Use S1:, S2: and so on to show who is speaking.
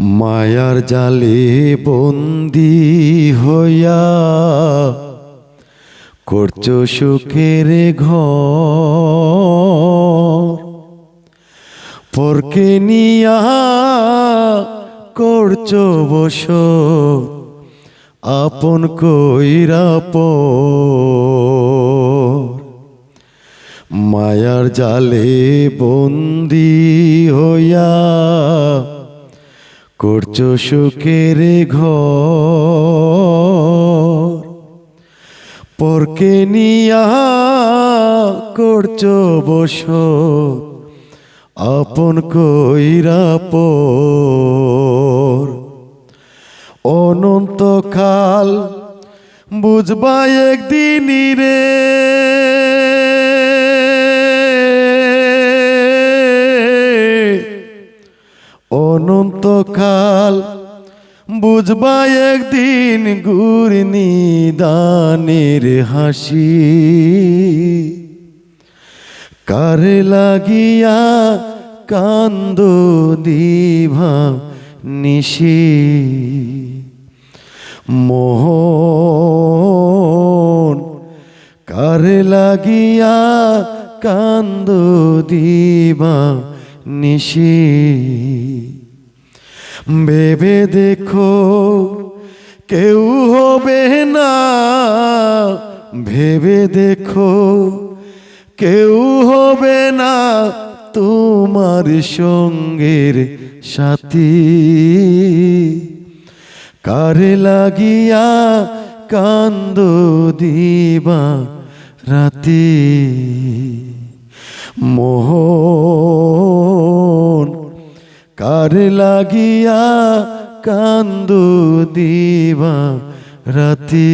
S1: মায়ার জালে বন্দি হইয়া করছো সুখের ঘর, পরকে নিয়া করছো বসত আপন কইরা পর। মায়ার জালে বন্দি হইয়া করছো সুখের ঘর, পরকে নিয়া করছো বসত আপন কইরা পর। অনন্তকাল বুঝবা একদিনই রে, অনন্তকাল বুঝবা একদিন গুরনিদানের হাসি। কারে লাগিয়া কান্দো দিভা নিশি, মোহন কারে লাগিয়া কান্দো দিবা নিশি। ভেবে দেখো কেউ হবে না, ভেবে দেখো কেউ হবে না তোমার সঙ্গের সাথী। কারে লাগিয়া কান্দো দিবা রাতি, মোহন কারে লাগিয়া কান্দো দিবা রাতি।